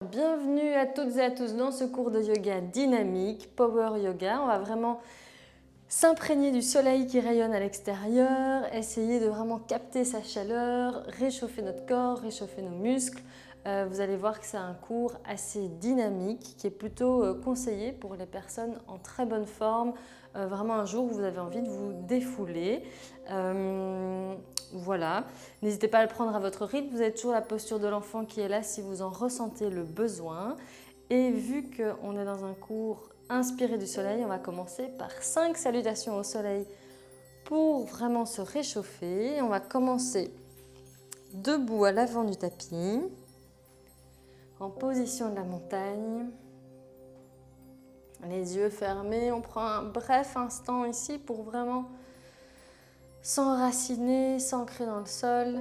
Bienvenue à toutes et à tous dans ce cours de yoga dynamique, Power Yoga. On va vraiment s'imprégner du soleil qui rayonne à l'extérieur, essayer de vraiment capter sa chaleur, réchauffer notre corps, réchauffer nos muscles. Vous allez voir que c'est un cours assez dynamique qui est plutôt conseillé pour les personnes en très bonne forme. Vraiment un jour où vous avez envie de vous défouler. Voilà, n'hésitez pas à le prendre à votre rythme. Vous avez toujours la posture de l'enfant qui est là si vous en ressentez le besoin. Et vu qu'on est dans un cours inspiré du soleil, on va commencer par 5 salutations au soleil pour vraiment se réchauffer. On va commencer debout à l'avant du tapis, en position de la montagne. Les yeux fermés, on prend un bref instant ici pour vraiment s'enraciner, s'ancrer dans le sol.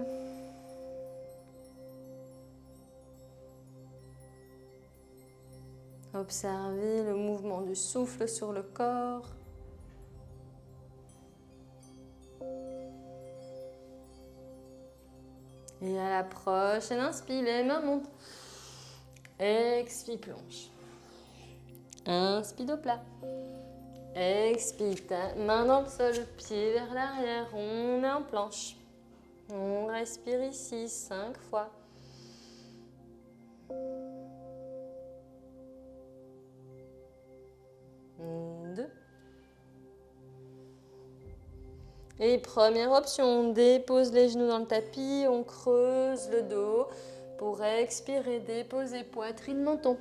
Observez le mouvement du souffle sur le corps. Et à la prochaine inspire, les mains montent. Expire, plonge. Inspire, dos plat. Expire, main dans le sol, pied vers l'arrière, on est en planche. On respire ici 5 fois. 2. Et première option, on dépose les genoux dans le tapis, on creuse le dos pour expirer, déposer poitrine, menton.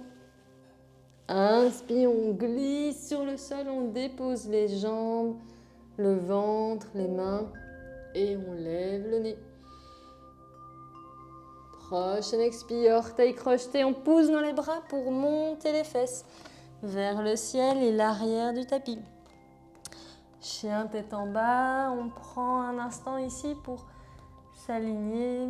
Inspire, on glisse sur le sol, on dépose les jambes, le ventre, les mains et on lève le nez. Prochaine expire, orteils crochetés, on pousse dans les bras pour monter les fesses vers le ciel et l'arrière du tapis. Chien tête en bas, on prend un instant ici pour s'aligner.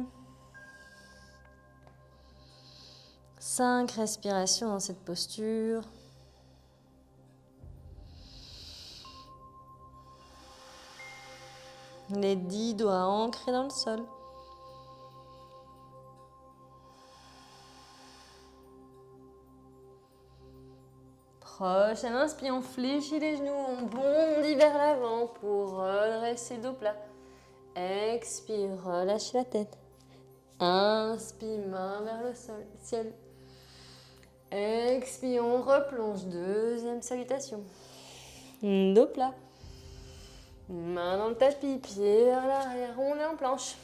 5 respirations dans cette posture. Les 10 doigts ancrés dans le sol. Prochaine inspire, on fléchit les genoux, on bondit vers l'avant pour redresser dos plat. Expire, relâche la tête. Inspire, main vers le ciel. Expire, on replonge. Deuxième salutation. Dos plat. Main dans le tapis, pied vers l'arrière, on est en planche.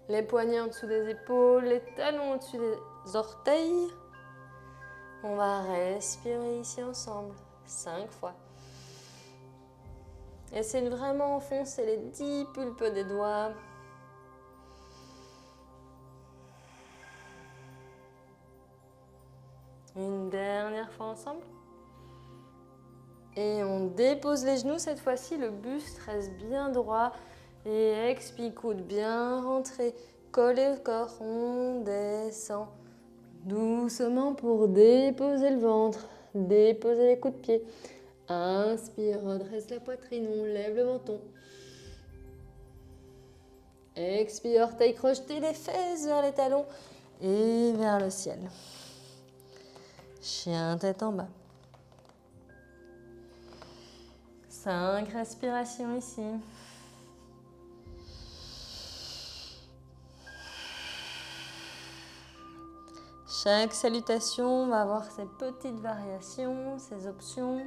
Les poignets en dessous des épaules, les talons au-dessus des orteils. On va respirer ici ensemble 5 fois. Essayez de vraiment enfoncer les 10 pulpes des doigts. Une dernière fois ensemble. Et on dépose les genoux. Cette fois-ci, le buste reste bien droit. Et expire, coude bien rentré. Collez le corps, on descend. Doucement pour déposer le ventre. Déposer les coups de pied. Inspire, redresse la poitrine, on lève le menton. Expire, orteils crochetés, les fesses vers les talons et vers le ciel. Chien tête en bas. 5 respirations ici. Chaque salutation va avoir ses petites variations, ses options.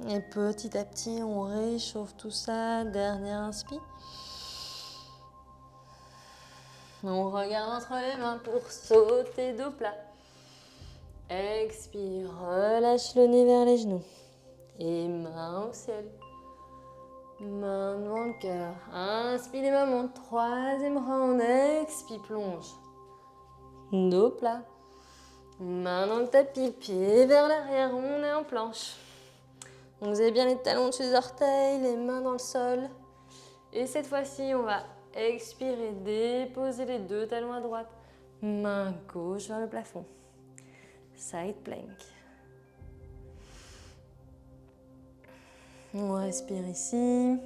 Et petit à petit, on réchauffe tout ça. Dernière inspire. On regarde entre les mains pour sauter dos plat. Expire, relâche le nez vers les genoux. Et main au ciel. Main devant le cœur. Inspire, les mains montent. Troisième round. Expire, plonge. Dos plat. Main dans le tapis, pied vers l'arrière. On est en planche. Donc vous avez bien les talons dessus des orteils, les mains dans le sol. Et cette fois-ci, on va expirer, déposer les 2 talons à droite. Main gauche vers le plafond. Side plank. On respire ici.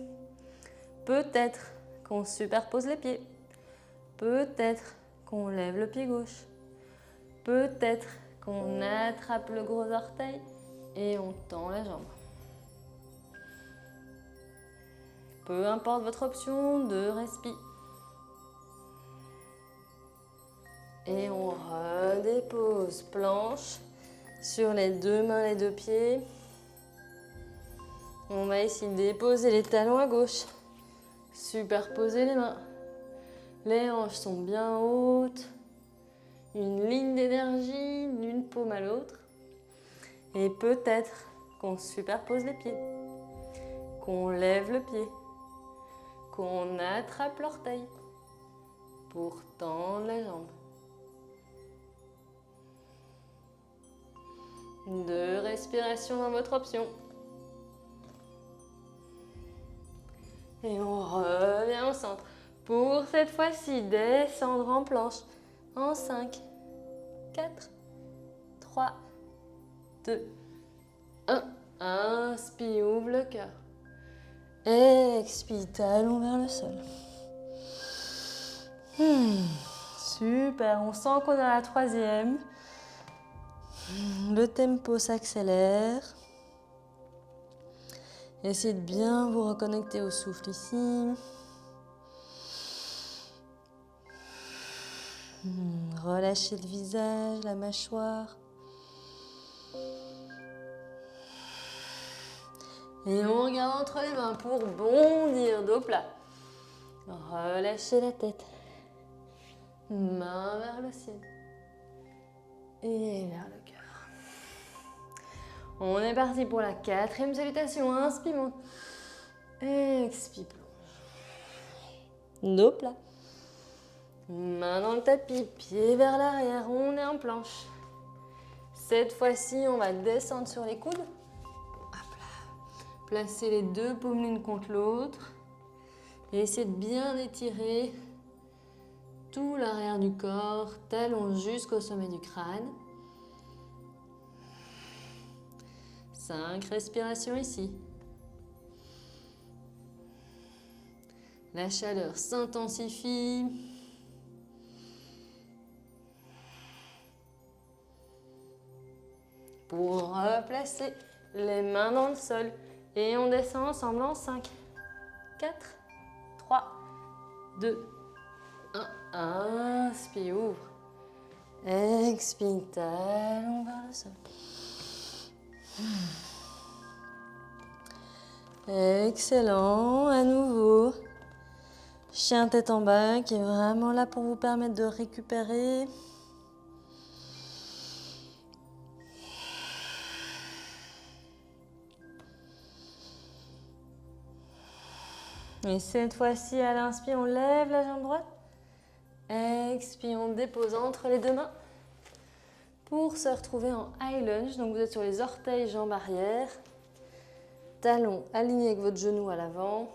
Peut-être qu'on superpose les pieds. peut-être qu'on lève le pied gauche. Peut-être qu'on attrape le gros orteil et on tend la jambe. Peu importe votre option de respi. Et on redépose planche sur les deux mains, les deux pieds. On va ici déposer les talons à gauche. Superposer les mains. Les hanches sont bien hautes. Une ligne d'énergie d'une paume à l'autre. Et peut-être qu'on superpose les pieds. Qu'on lève le pied. Qu'on attrape l'orteil. Pour tendre la jambe. 2 respirations dans votre option. Et on revient au centre. Pour cette fois-ci, descendre en planche. En 5, 4, 3, 2, 1. Inspire, ouvre le cœur. Expire, talon vers le sol. Super, on sent qu'on est à la 3e. Le tempo s'accélère. Essayez de bien vous reconnecter au souffle ici. Relâchez le visage, la mâchoire. Et on regarde entre les mains pour bondir, dos plat. Relâchez la tête. Main vers le ciel. Et vers le cœur. On est parti pour la 4e salutation. Inspire, monte. Expire, plonge. Dos plat. Main dans le tapis, pied vers l'arrière. On est en planche. Cette fois-ci, on va descendre sur les coudes. Hop là. Placez les deux paumes l'une contre l'autre. Et essayez de bien étirer tout l'arrière du corps, talons jusqu'au sommet du crâne. 5 respirations ici. La chaleur s'intensifie. Pour replacer les mains dans le sol. Et on descend ensemble en 5, 4, 3, 2, 1. Inspire, ouvre. Expire, talon vers le sol. Excellent, à nouveau. Chien tête en bas qui est vraiment là pour vous permettre de récupérer. Et cette fois-ci, à l'inspire, on lève la jambe droite. Expire, on dépose entre les deux mains pour se retrouver en high lunge. Donc vous êtes sur les orteils, jambes arrière. Talons alignés avec votre genou à l'avant.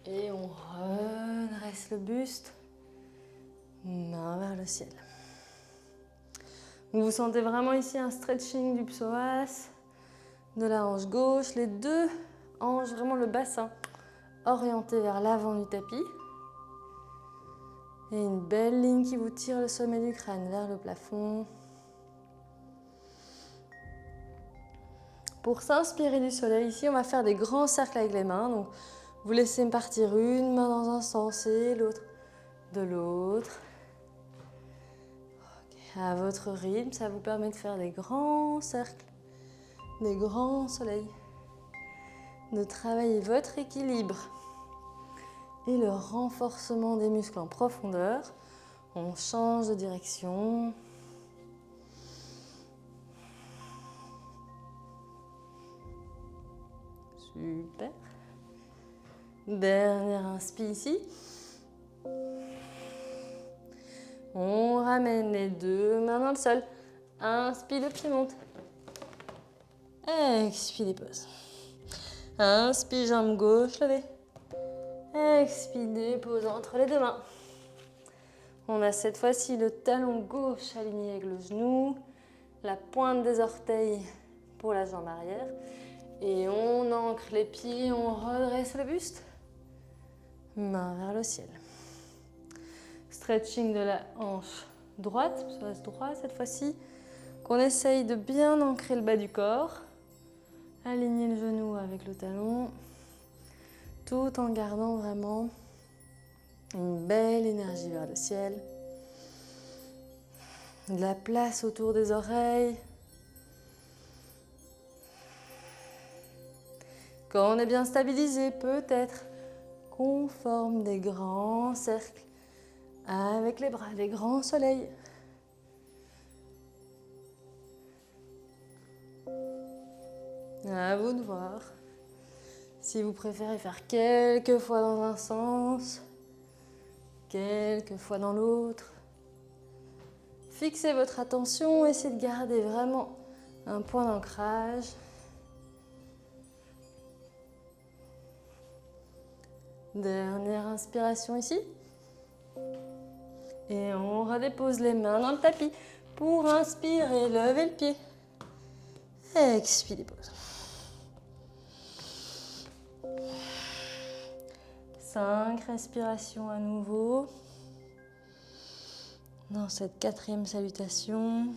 Et on redresse le buste. Main vers le ciel. Vous sentez vraiment ici un stretching du psoas, de la hanche gauche, les deux hanches, vraiment le bassin orienté vers l'avant du tapis. Et une belle ligne qui vous tire le sommet du crâne vers le plafond. Pour s'inspirer du soleil, ici, on va faire des grands cercles avec les mains. Donc, vous laissez partir une main dans un sens et l'autre de l'autre. Okay. À votre rythme, ça vous permet de faire des grands cercles, des grands soleils, de travailler votre équilibre et le renforcement des muscles en profondeur. On change de direction. Super. Dernière inspire ici. On ramène les deux mains dans le sol. Inspire, le pied monte. Expire, dépose. Inspire, jambe gauche levée. Expire, dépose entre les deux mains. On a cette fois-ci le talon gauche aligné avec le genou, la pointe des orteils pour la jambe arrière. Et on ancre les pieds, on redresse le buste. Main vers le ciel. stretching de la hanche droite, ça reste droit cette fois-ci. Qu'on essaye de bien ancrer le bas du corps. Aligner le genou avec le talon. Tout en gardant vraiment une belle énergie vers le ciel. De la place autour des oreilles. Quand on est bien stabilisé, peut-être qu'on forme des grands cercles avec les bras, des grands soleils. À vous de voir. Si vous préférez faire quelques fois dans un sens, quelques fois dans l'autre. Fixez votre attention, essayez de garder vraiment un point d'ancrage. Dernière inspiration ici. Et on redépose les mains dans le tapis pour inspirer, lever le pied. Expire, pose. 5 respirations à nouveau. Dans cette 4e salutation.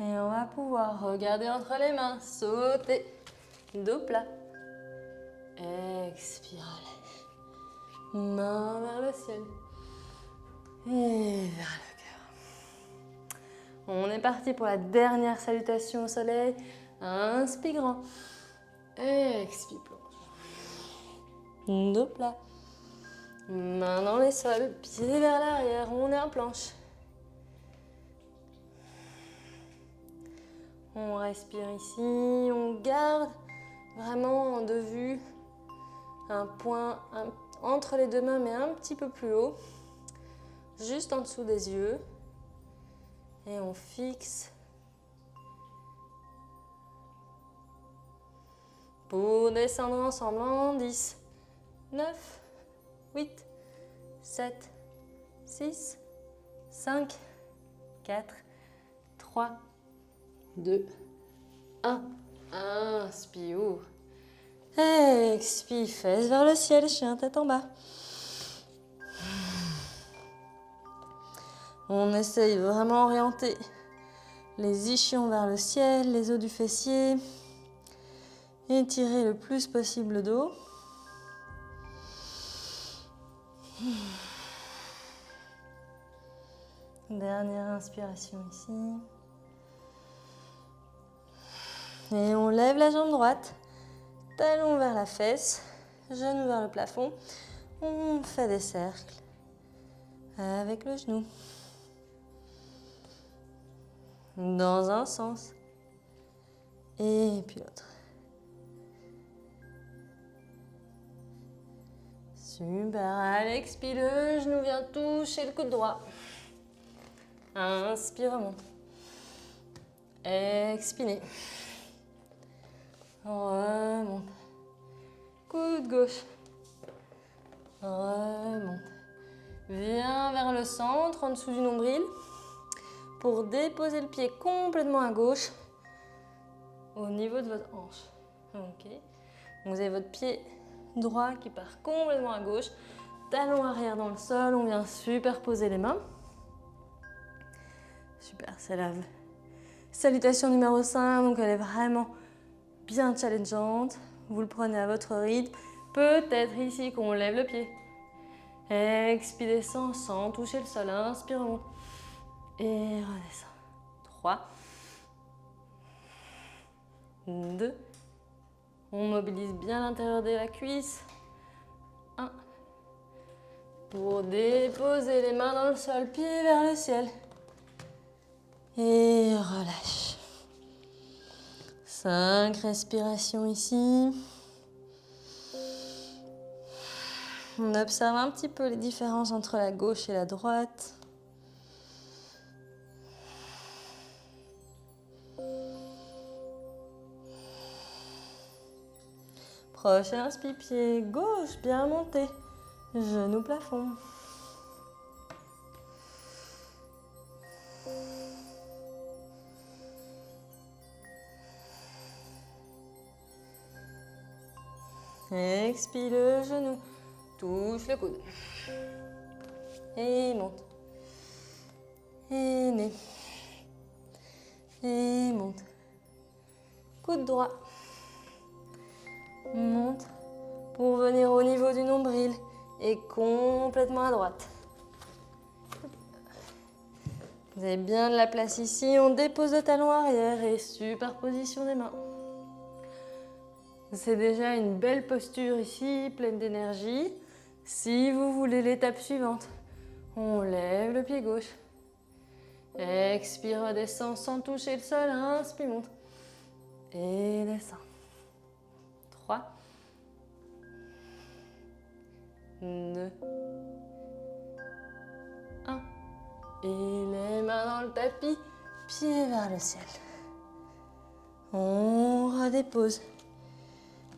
Et on va pouvoir regarder entre les mains, sauter, dos plat. Expire, main vers le ciel et vers le cœur. On est parti pour la dernière salutation au soleil. Inspire grand. Expire, plonge. Dos plat. Main dans les sols, pieds vers l'arrière, on est en planche. On respire ici, on garde vraiment de vue un point entre les deux mains, mais un petit peu plus haut, juste en dessous des yeux. Et on fixe. Pour descendre ensemble en 10, 9, 8, 7, 6, 5, 4, 3, 2, 1. Inspire, ouvre. Expire, fesses vers le ciel, chien tête en bas. On essaye vraiment d'orienter les ischions vers le ciel, les os du fessier. Étirez le plus possible le dos. Dernière inspiration ici. Et on lève la jambe droite, talon vers la fesse, genou vers le plafond. On fait des cercles avec le genou. Dans un sens et puis l'autre. Super, allez, expire, le genou vient toucher le coude droit. Inspire, remonte. Expire. Remonte. Coude gauche. Remonte. Viens vers le centre, en dessous du nombril, pour déposer le pied complètement à gauche, au niveau de votre hanche. Ok. Vous avez votre pied droit qui part complètement à gauche, talon arrière dans le sol, on vient superposer les mains. Super, c'est la salutation numéro 5, donc elle est vraiment bien challengeante. Vous le prenez à votre rythme. Peut-être ici qu'on lève le pied. Expire, descend sans toucher le sol. Inspire, remonte. Et redescend. 3, 2. On mobilise bien l'intérieur de la cuisse. 1. Pour déposer les mains dans le sol, pied vers le ciel. Et relâche. 5 respirations ici. On observe un petit peu les différences entre la gauche et la droite. Prochain inspire, pied gauche bien monté. Genou plafond. Expire le genou. Touche le coude. Et monte. Et nez. Et monte. Coude droit. Monte pour venir au niveau du nombril et complètement à droite. Vous avez bien de la place ici. On dépose le talon arrière et superposition des mains. C'est déjà une belle posture ici, pleine d'énergie. Si vous voulez l'étape suivante, on lève le pied gauche. Expire, redescend sans toucher le sol. Inspire, monte. Et descend. 3. 2. 1. Et les mains dans le tapis, pieds vers le ciel. On redépose.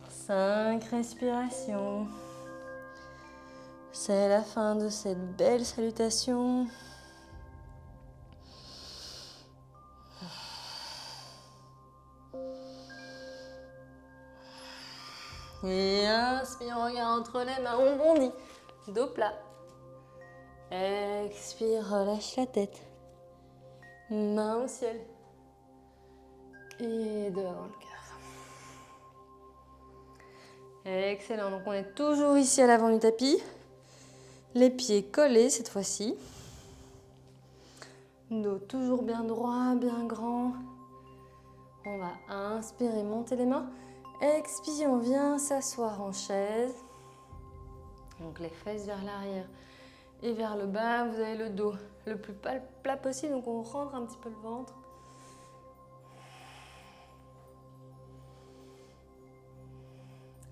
5 respirations. C'est la fin de cette belle salutation. Et inspire, regarde entre les mains, on bondit. Dos plat. Expire, relâche la tête. Main au ciel. Et devant le cœur. Excellent, donc on est toujours ici à l'avant du tapis. Les pieds collés cette fois-ci. Dos toujours bien droit, bien grand. On va inspirer, monter les mains. Expire, on vient s'asseoir en chaise. Donc les fesses vers l'arrière et vers le bas. Vous avez le dos le plus plat possible, donc on rentre un petit peu le ventre.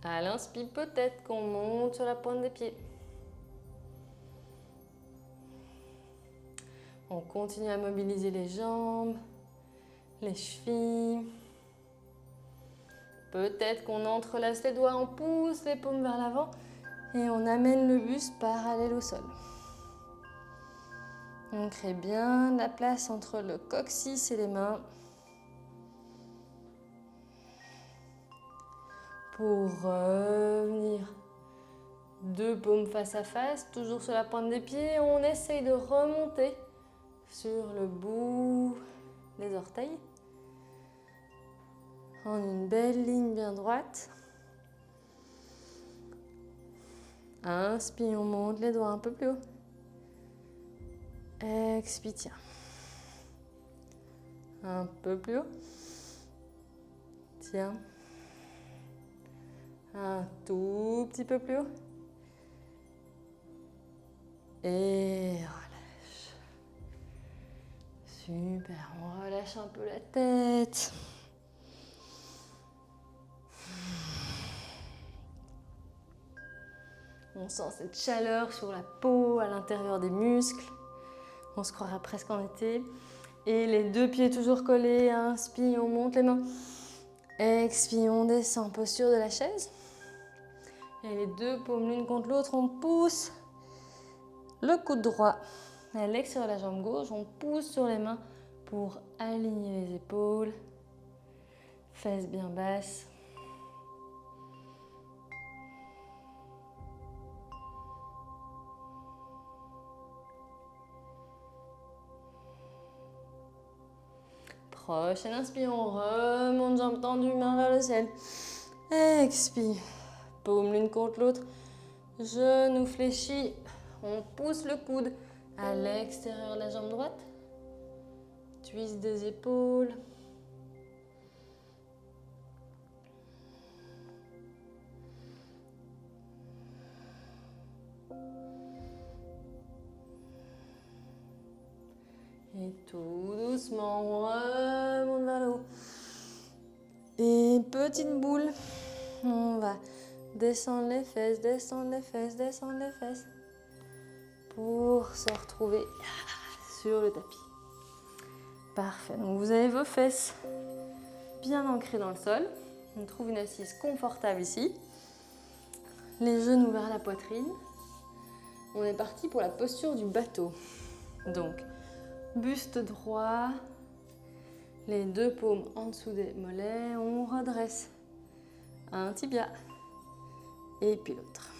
À l'inspire, peut-être qu'on monte sur la pointe des pieds. On continue à mobiliser les jambes, les chevilles. Peut-être qu'on entrelace les doigts, on pousse les paumes vers l'avant et on amène le buste parallèle au sol. On crée bien de la place entre le coccyx et les mains. Pour revenir, 2 paumes face à face, toujours sur la pointe des pieds. On essaye de remonter sur le bout des orteils. En une belle ligne bien droite. Inspire, on monte les doigts un peu plus haut. Expire, tiens. Un peu plus haut. Tiens. Un tout petit peu plus haut. Et relâche. Super, on relâche un peu la tête. On sent cette chaleur sur la peau, à l'intérieur des muscles. On se croirait presque en été. Et les 2 pieds toujours collés. Inspire, on monte les mains. Expire, on descend, posture de la chaise. Et les 2 paumes l'une contre l'autre, on pousse le coude droit à l'extérieur de la jambe gauche. On pousse sur les mains pour aligner les épaules. Fesses bien basses. Prochaine inspire, on remonte, jambes tendues, main vers le ciel. Expire, paume l'une contre l'autre, genou fléchi. On pousse le coude à l'extérieur de la jambe droite. Twist des épaules. Et tout doucement, on remonte vers le haut. Et petite boule, on va descendre les fesses, descendre les fesses, descendre les fesses pour se retrouver sur le tapis. Parfait, donc vous avez vos fesses bien ancrées dans le sol. On trouve une assise confortable ici. Les genoux vers la poitrine. On est parti pour la posture du bateau. Donc, buste droit, les 2 paumes en dessous des mollets, on redresse un tibia, Et puis l'autre.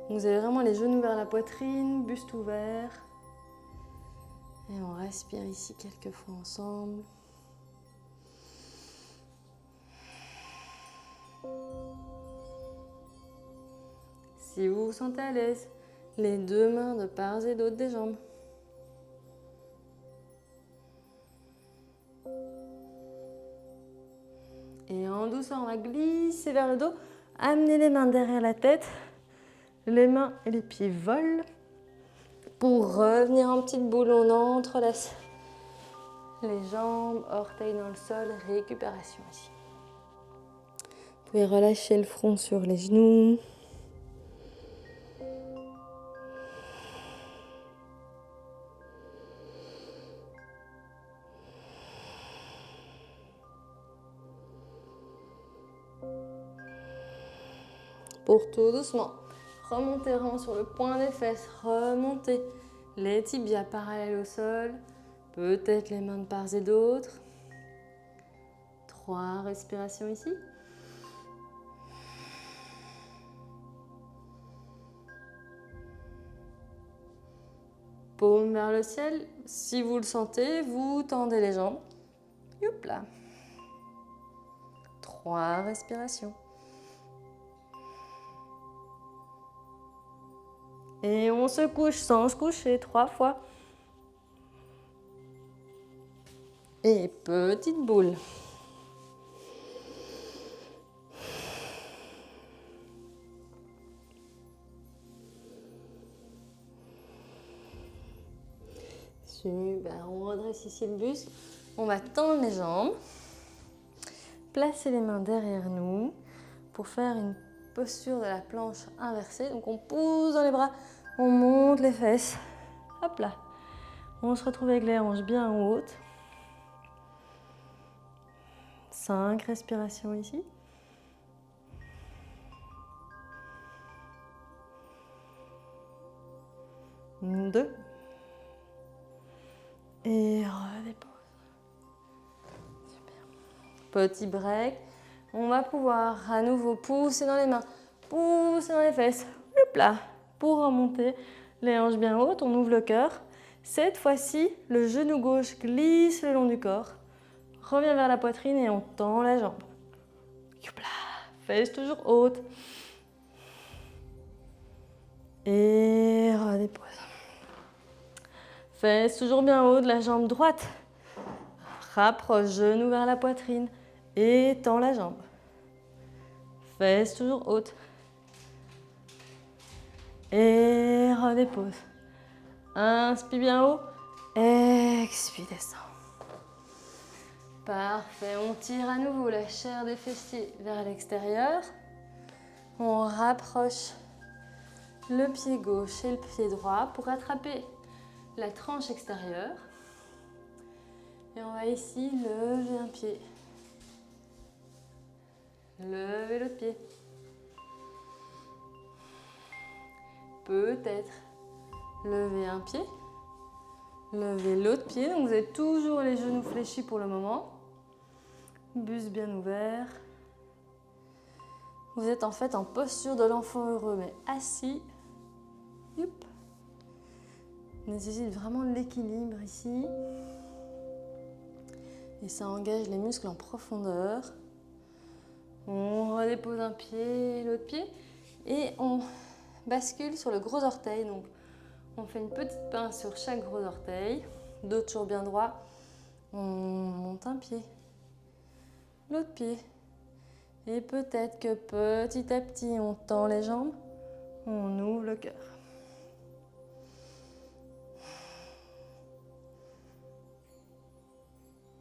Vous avez vraiment les genoux vers la poitrine, buste ouvert. Et on respire ici quelques fois ensemble. Si vous vous sentez à l'aise, les deux mains de part et d'autre des jambes. Et en douceur, on va glisser vers le dos, amener les mains derrière la tête. Les mains et les pieds volent. Pour revenir en petite boule, on entrelace les jambes, orteils dans le sol, récupération ici. Vous pouvez relâcher le front sur les genoux. Pour tout doucement, remontez vraiment sur le point des fesses, remontez les tibias parallèles au sol, peut-être les mains de part et d'autre. 3 respirations ici. Paume vers le ciel, si vous le sentez, vous tendez les jambes. Youp là. 3 respirations. Et on se couche sans se coucher 3 fois. Et petite boule. Super, on redresse ici le buste. On va tendre les jambes. Placer les mains derrière nous pour faire une posture de la planche inversée. Donc on pousse dans les bras, on monte les fesses. Hop là. On se retrouve avec les hanches bien hautes. 5 respirations ici. 2. Et redépose. Super. Petit break. On va pouvoir à nouveau pousser dans les mains, pousser dans les fesses. Hop là. Pour remonter les hanches bien hautes, on ouvre le cœur. Cette fois-ci, le genou gauche glisse le long du corps. Revient vers la poitrine et on tend la jambe. Hop là. Fesses toujours hautes. Et redépose. Fesses toujours bien hautes, la jambe droite. Rapproche genou vers la poitrine et tend la jambe. Fesses toujours hautes. Et redépose. Inspire bien haut. Expire, descend. Parfait. On tire à nouveau la chair des fessiers vers l'extérieur. On rapproche le pied gauche et le pied droit pour attraper la tranche extérieure. Et on va ici lever un pied. Lever l'autre pied. Peut-être lever un pied. Lever l'autre pied. Donc vous avez toujours les genoux fléchis pour le moment. Buste bien ouvert. Vous êtes en fait en posture de l'enfant heureux, mais assis. Youp. Nécessite vraiment l'équilibre ici. Et ça engage les muscles en profondeur. On redépose un pied, l'autre pied. Et on bascule sur le gros orteil. Donc, on fait une petite pince sur chaque gros orteil. Dos toujours bien droit. On monte un pied, l'autre pied. Et peut-être que petit à petit, on tend les jambes. On ouvre le cœur.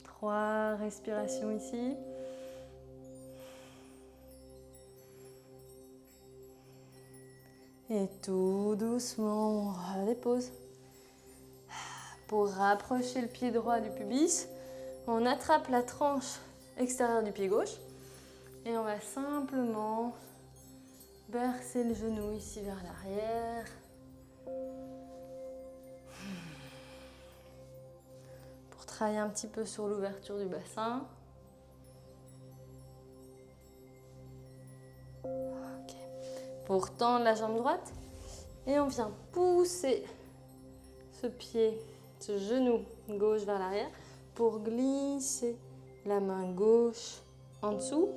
Trois respirations ici. Et tout doucement, on redépose. Pour rapprocher le pied droit du pubis, on attrape la tranche extérieure du pied gauche et on va simplement bercer le genou ici vers l'arrière. Pour travailler un petit peu sur l'ouverture du bassin. Ok. Pour tendre la jambe droite. Et on vient pousser ce pied, ce genou gauche vers l'arrière pour glisser la main gauche en dessous.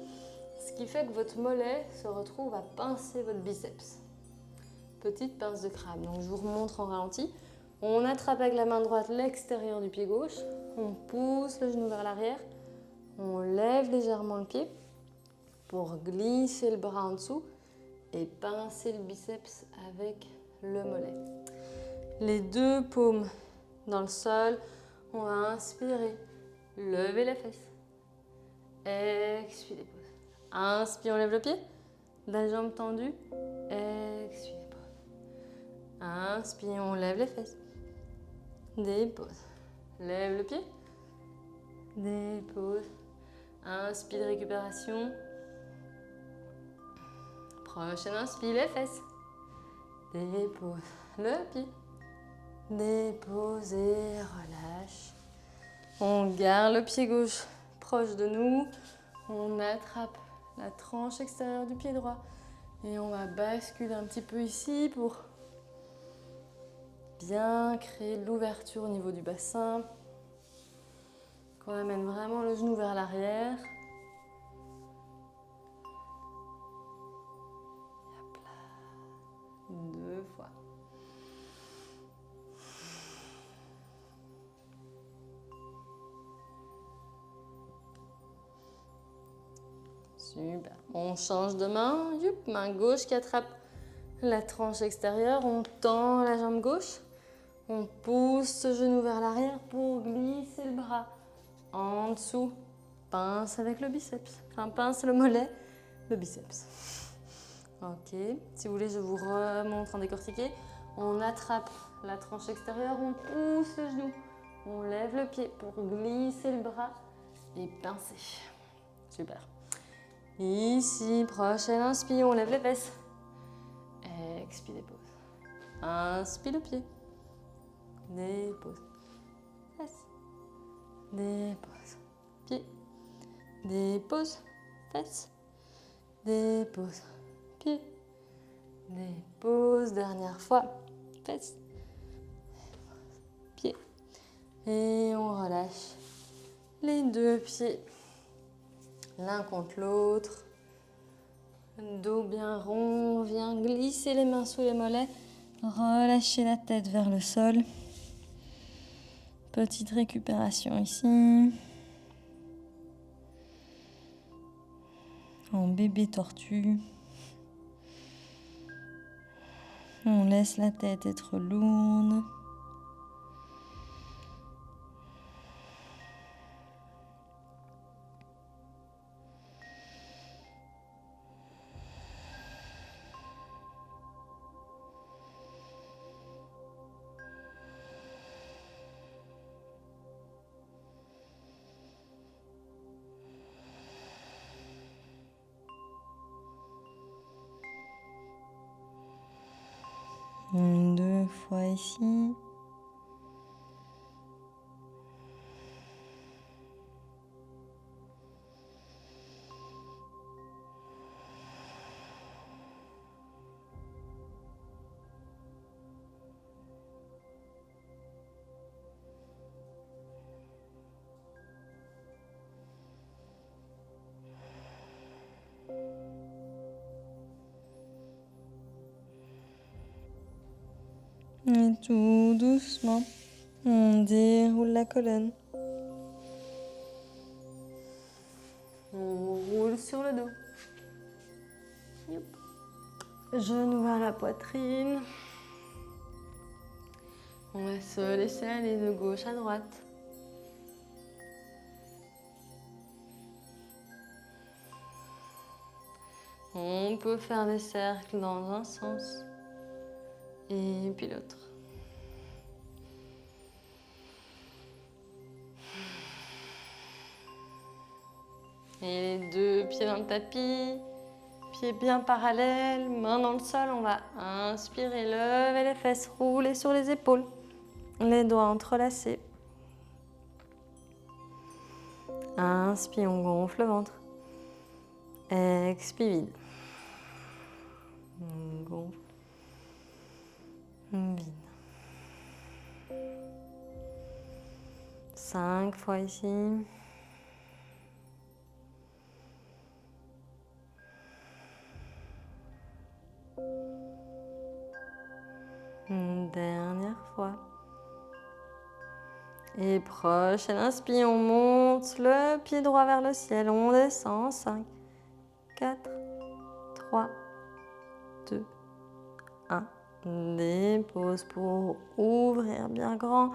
Ce qui fait que votre mollet se retrouve à pincer votre biceps. Petite pince de crabe. Donc je vous remontre en ralenti. On attrape avec la main droite l'extérieur du pied gauche. On pousse le genou vers l'arrière. On lève légèrement le pied pour glisser le bras en dessous et pincer le biceps avec le mollet. Les deux paumes dans le sol. On va inspirer. Lever les fesses. Expirez, pause. Inspire, on lève le pied. La jambe tendue. Expirez, pause. Inspire, on lève les fesses. Dépose. Lève le pied. Dépose. Inspire, récupération. Prochaine inspire, les fesses. Dépose le pied. Dépose et relâche. On garde le pied gauche proche de nous. On attrape la tranche extérieure du pied droit. Et on va basculer un petit peu ici pour bien créer l'ouverture au niveau du bassin. On amène vraiment le genou vers l'arrière. Hop là. 2 fois. Super. On change de main. Youp, main gauche qui attrape la tranche extérieure. On tend la jambe gauche. On pousse ce genou vers l'arrière pour glisser le bras en dessous. Pince avec le biceps. Enfin, pince le mollet, le biceps. Ok. Si vous voulez, je vous remontre en décortiqué. On attrape la tranche extérieure. On pousse le genou. On lève le pied pour glisser le bras et pincer. Super. Ici, prochaine inspire, on lève les fesses. Expire, dépose. Inspire le pied. Dépose. Fesses. Dépose. Pied. Dépose. Fesses. Dépose. Pied. Dépose. Dernière fois. Fesses. Pied. Et on relâche les deux pieds. L'un contre l'autre. Dos bien rond. On vient glisser les mains sous les mollets. Relâchez la tête vers le sol. Petite récupération ici. En bébé tortue. On laisse la tête être lourde. Deux fois ici. Et tout doucement, on déroule la colonne. On roule sur le dos. Yep. Genou vers la poitrine. On va se laisser aller de gauche à droite. On peut faire des cercles dans un sens et puis l'autre. Et les deux pieds dans le tapis, pieds bien parallèles, mains dans le sol. On va inspirer, lever les fesses, rouler sur les épaules, les doigts entrelacés. Inspire, on gonfle le ventre. Expire, vide. Gonfle. Vide. 5 fois ici. Une dernière fois. Et prochaine inspire, on monte le pied droit vers le ciel. On descend. 5, 4, 3, 2, 1. Dépose pour ouvrir bien grand.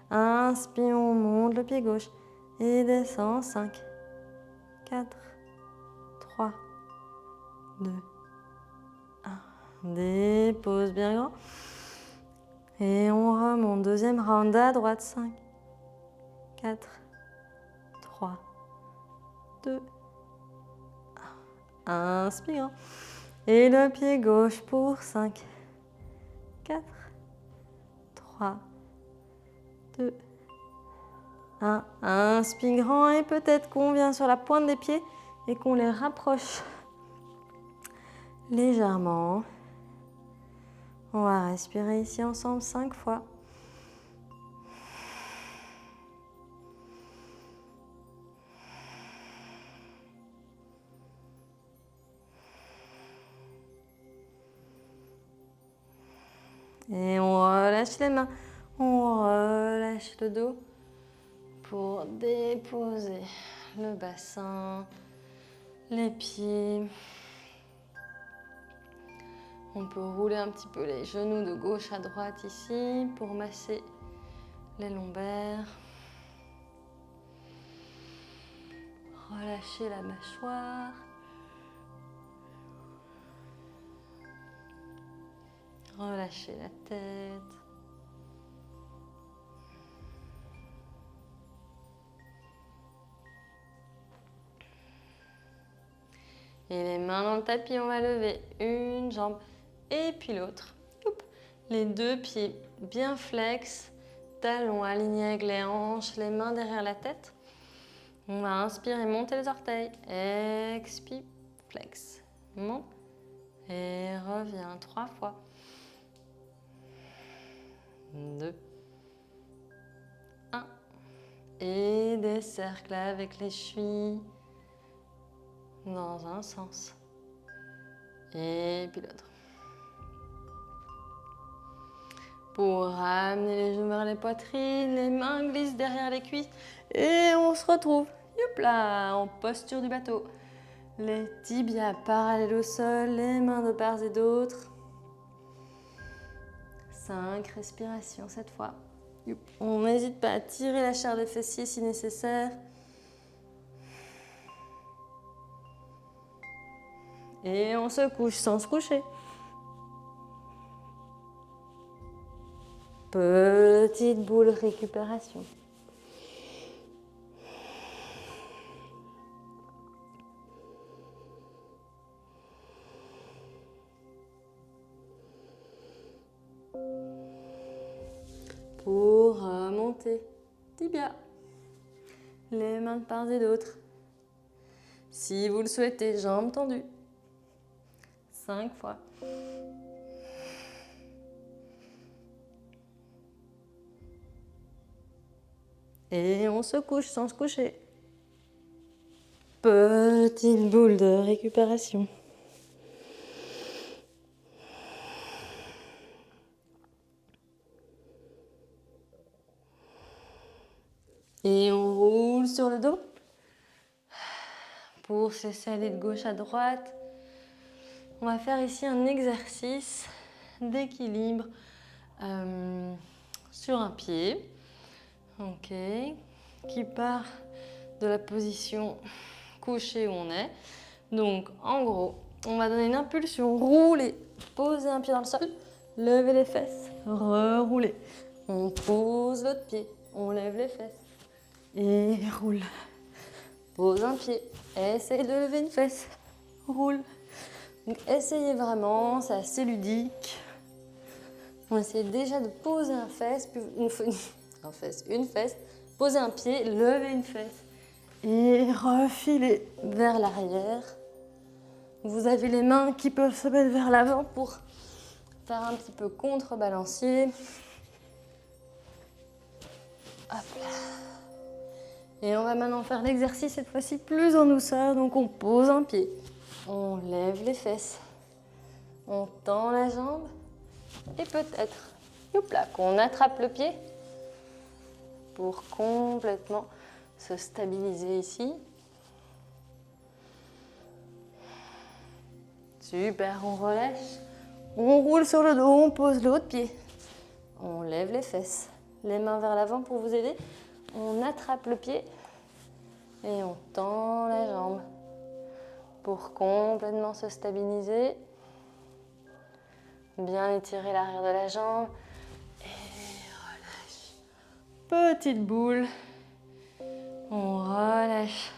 Inspire, on monte le pied gauche. Et descend. 5, 4, 3, 2, 1. Dépose bien grand. Et on remonte. Deuxième round à droite. 5, 4, 3, 2, 1. Inspire. Et le pied gauche pour 5, 4, 3, 2, 1. Inspire grand et peut-être qu'on vient sur la pointe des pieds et qu'on les rapproche légèrement. On va respirer ici ensemble 5 fois. Et on relâche les mains, on relâche le dos pour déposer le bassin, les pieds. On peut rouler un petit peu les genoux de gauche à droite ici pour masser les lombaires. Relâchez la mâchoire. Relâchez la tête. Et les mains dans le tapis, on va lever une jambe et puis l'autre. Les deux pieds bien flex, talons alignés avec les hanches, les mains derrière la tête. On va inspirer, monter les orteils. Expire, flex. Monte et reviens 3 fois. 2, 1. Et des cercles avec les chevilles dans un sens. Et puis l'autre. Pour ramener les genoux vers les poitrines, les mains glissent derrière les cuisses et on se retrouve, youp là, en posture du bateau. Les tibias parallèles au sol, les mains de part et d'autre. 5 respirations cette fois. Youp. On n'hésite pas à tirer la chair des fessiers si nécessaire. Et on se couche sans se coucher. Petite boule récupération. Pour remonter, tibia. Les mains de part et d'autre. Si vous le souhaitez, jambes tendues. 5 fois. Et on se couche sans se coucher. Petite boule de récupération. Et on roule sur le dos. Pour s'essayer de gauche à droite. On va faire ici un exercice d'équilibre sur un pied. Ok. Qui part de la position couchée où on est. Donc, en gros, on va donner une impulsion, rouler, poser un pied dans le sol, lever les fesses, rerouler. On pose l'autre pied, on lève les fesses et roule. Pose un pied, essaye de lever une fesse, roule. Donc, essayez vraiment, c'est assez ludique. On essaie déjà de poser un fesse, puis une fesse, poser un pied, lever une fesse et refiler vers l'arrière. Vous avez les mains qui peuvent se mettre vers l'avant pour faire un petit peu contrebalancier. Hop là. Et on va maintenant faire l'exercice cette fois-ci plus en douceur. Donc on pose un pied, on lève les fesses, on tend la jambe et peut-être, qu'on attrape le pied pour complètement se stabiliser ici. Super, on relâche, on roule sur le dos, on pose l'autre pied, on lève les fesses, les mains vers l'avant pour vous aider, on attrape le pied et on tend la jambe pour complètement se stabiliser. Bien étirer l'arrière de la jambe et relâche. Petite boule, on relâche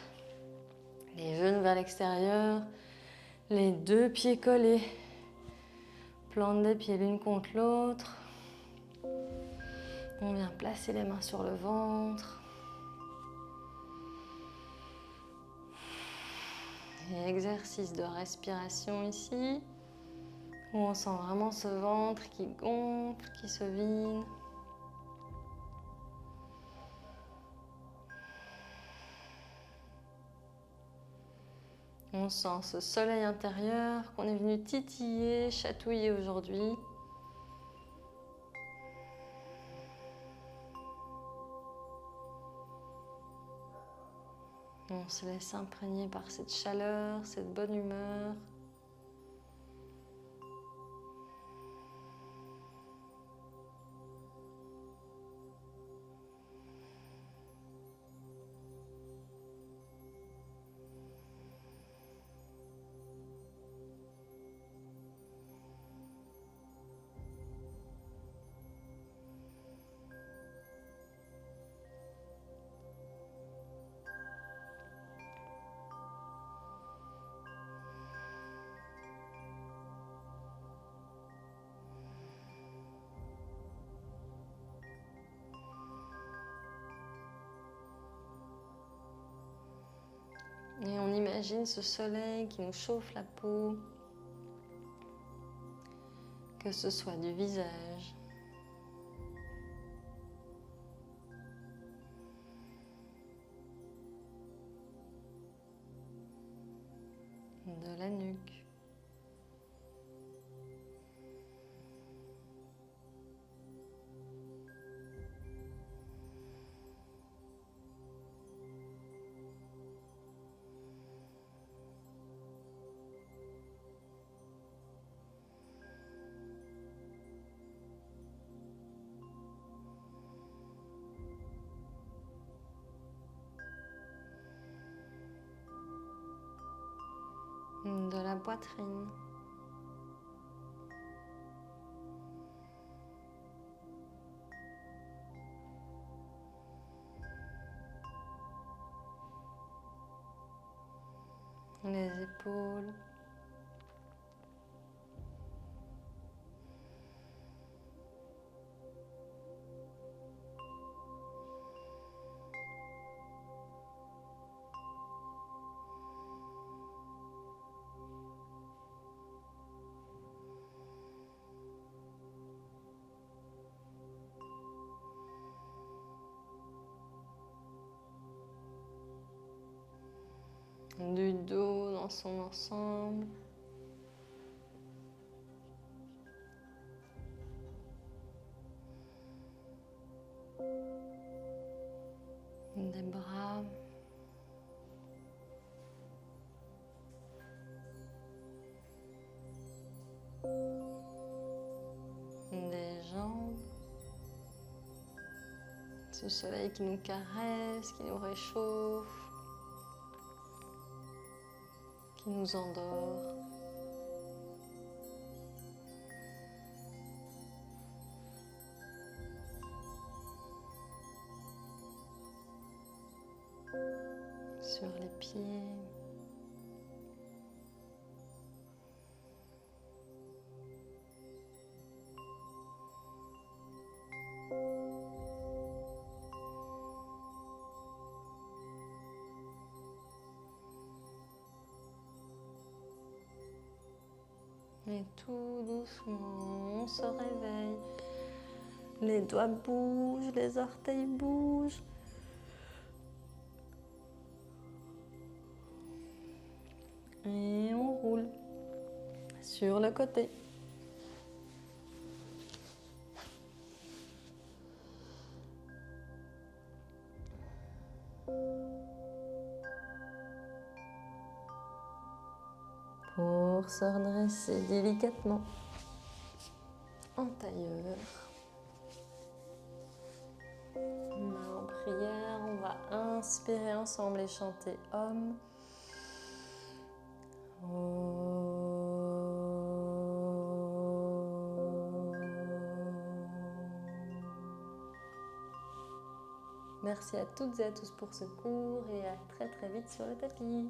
les genoux vers l'extérieur, les deux pieds collés, plante des pieds l'une contre l'autre. On vient placer les mains sur le ventre. Et exercice de respiration ici, où on sent vraiment ce ventre qui gonfle, qui se vide. On sent ce soleil intérieur qu'on est venu titiller, chatouiller aujourd'hui. On se laisse imprégner par cette chaleur, cette bonne humeur. Et on imagine ce soleil qui nous chauffe la peau, que ce soit du visage, de la nuque, de la poitrine. Les épaules. Du dos dans son ensemble. Des bras. Des jambes. Ce soleil qui nous caresse, qui nous réchauffe, qui nous endort. Sur les pieds. Et tout doucement, on se réveille. Les doigts bougent, les orteils bougent. Et on roule sur le côté. Pour se redresser délicatement en tailleur. Main en prière, on va inspirer ensemble et chanter Om. Merci à toutes et à tous pour ce cours et à très très vite sur le tapis.